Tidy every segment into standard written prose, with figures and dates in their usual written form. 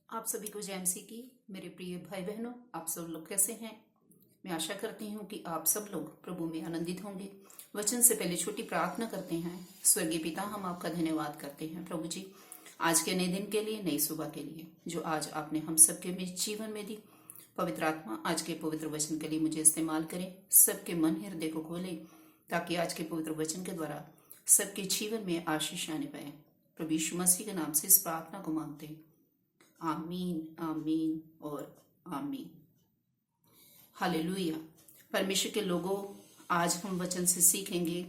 आप सभी को जय मसीह की। मेरे प्रिय भाई बहनों, आप सब लोग कैसे हैं? मैं आशा करती हूँ कि आप सब लोग प्रभु में आनंदित होंगे। वचन से पहले छोटी प्रार्थना करते हैं। स्वर्गीय पिता, हम आपका धन्यवाद करते हैं प्रभु जी, आज के नए दिन के लिए, नई सुबह के लिए जो आज आपने हम सबके जीवन में दी। पवित्र आत्मा आज के पवित्र वचन के लिए मुझे इस्तेमाल करें, सबके मन हृदय को खोले, ताकि आज के पवित्र वचन के द्वारा सबके जीवन में आशीष आने पाए। प्रभु यीशु मसीह के नाम से इस प्रार्थना को मांगते हैं, आमीन आमीन और आमीन। हालेलुया। परमेश्वर के लोगों, आज हम वचन से सीखेंगे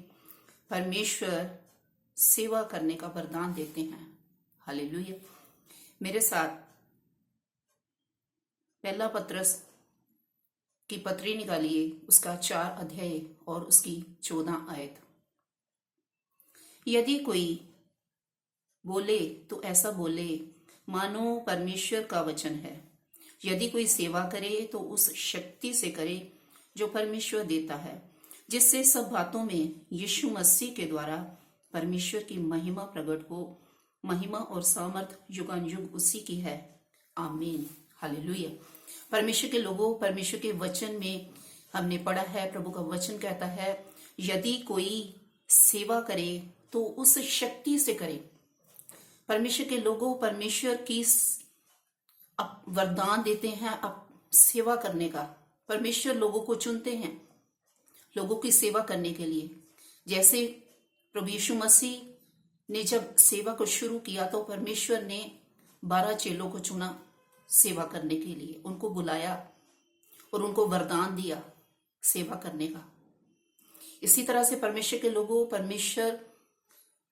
परमेश्वर सेवा करने का वरदान देते हैं। हालेलुया। मेरे साथ पहला पत्रस की पत्री निकालिए, उसका 4 अध्याय और उसकी 14 आयत। यदि कोई बोले तो ऐसा बोले मानो परमेश्वर का वचन है। यदि कोई सेवा करे तो उस शक्ति से करे जो परमेश्वर देता है, जिससे सब बातों में यीशु मसीह के द्वारा परमेश्वर की महिमा प्रकट हो। महिमा और सामर्थ युगानुयुग उसी की है। आमीन। हालेलुया। परमेश्वर के लोगों, परमेश्वर के वचन में हमने पढ़ा है, प्रभु का वचन कहता है यदि कोई सेवा करे तो उस शक्ति से करे। परमेश्वर के लोगों, परमेश्वर की अब वरदान देते हैं अब सेवा करने का। परमेश्वर लोगों को चुनते हैं लोगों की सेवा करने के लिए। जैसे प्रभु यीशु मसीह ने जब सेवा को शुरू किया तो परमेश्वर ने 12 चेलों को चुना सेवा करने के लिए, उनको बुलाया और उनको वरदान दिया सेवा करने का। इसी तरह से परमेश्वर के लोगों, परमेश्वर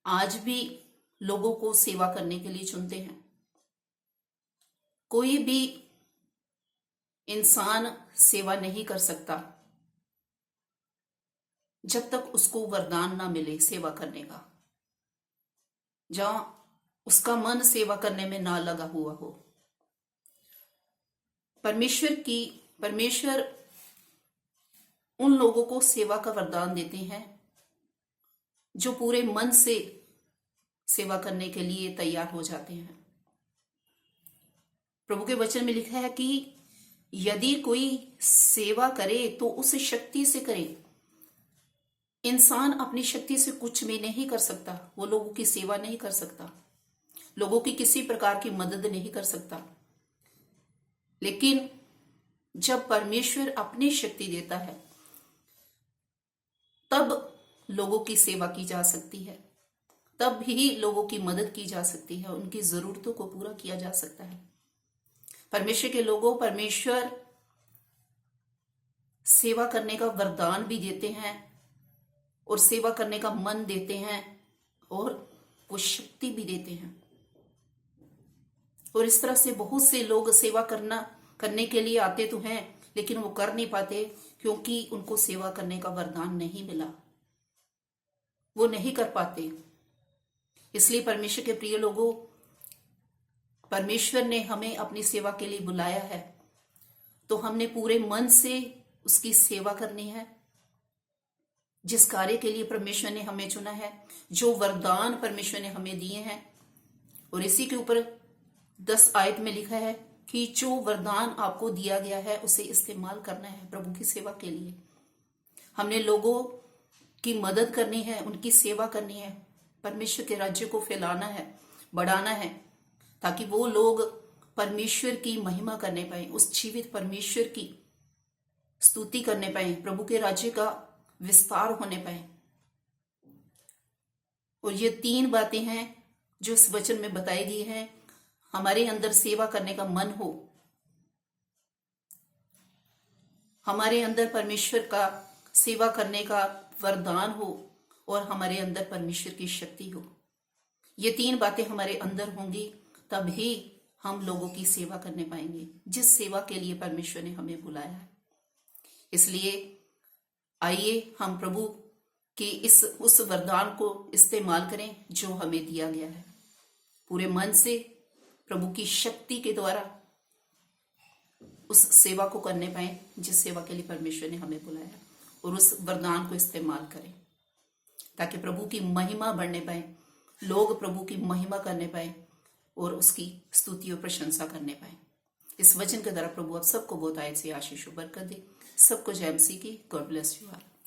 आज भी लोगों को सेवा करने के लिए चुनते हैं। कोई भी इंसान सेवा नहीं कर सकता जब तक उसको वरदान ना मिले सेवा करने का, जहां उसका मन सेवा करने में ना लगा हुआ हो। परमेश्वर उन लोगों को सेवा का वरदान देते हैं जो पूरे मन से सेवा करने के लिए तैयार हो जाते हैं। प्रभु के वचन में लिखा है कि यदि कोई सेवा करे तो उस शक्ति से करे। इंसान अपनी शक्ति से कुछ भी नहीं कर सकता, वो लोगों की सेवा नहीं कर सकता, लोगों की किसी प्रकार की मदद नहीं कर सकता। लेकिन जब परमेश्वर अपनी शक्ति देता है तब लोगों की सेवा की जा सकती है, तब ही लोगों की मदद की जा सकती है, उनकी जरूरतों को पूरा किया जा सकता है। परमेश्वर के लोगों, परमेश्वर सेवा करने का वरदान भी देते हैं और सेवा करने का मन देते हैं और वो शक्ति भी देते हैं। और इस तरह से बहुत से लोग सेवा करने के लिए आते तो हैं, लेकिन वो कर नहीं पाते क्योंकि उनको सेवा करने का वरदान नहीं मिला, वो नहीं कर पाते। इसलिए परमेश्वर के प्रिय लोगों, परमेश्वर ने हमें अपनी सेवा के लिए बुलाया है तो हमने पूरे मन से उसकी सेवा करनी है। जिस कार्य के लिए परमेश्वर ने हमें चुना है, जो वरदान परमेश्वर ने हमें दिए हैं, और इसी के ऊपर 10 आयत में लिखा है कि जो वरदान आपको दिया गया है उसे इस्तेमाल करना है प्रभु की सेवा के लिए। हमने लोगों की मदद करनी है, उनकी सेवा करनी है, परमेश्वर के राज्य को फैलाना है, बढ़ाना है, ताकि वो लोग परमेश्वर की महिमा करने पाए, उस जीवित परमेश्वर की स्तुति करने पाए, प्रभु के राज्य का विस्तार होने पाए। और ये 3 बातें हैं जो इस वचन में बताई गई हैं। हमारे अंदर सेवा करने का मन हो, हमारे अंदर परमेश्वर का सेवा करने का वरदान हो और हमारे अंदर परमेश्वर की शक्ति हो। ये 3 बातें हमारे अंदर होंगी तभी हम लोगों की सेवा करने पाएंगे, जिस सेवा के लिए परमेश्वर ने हमें बुलाया है। इसलिए आइए हम प्रभु की उस वरदान को इस्तेमाल करें जो हमें दिया गया है। पूरे मन से प्रभु की शक्ति के द्वारा उस सेवा को करने पाए जिस सेवा के लिए परमेश्वर ने हमें बुलाया, और उस वरदान को इस्तेमाल करें ताकि प्रभु की महिमा बढ़ने पाए, लोग प्रभु की महिमा करने पाए और उसकी स्तुति और प्रशंसा करने पाए। इस वचन के द्वारा प्रभु आप सबको बहुत आयत से आशीष और बरकत दे। सबको जय मसीह की। God bless you all.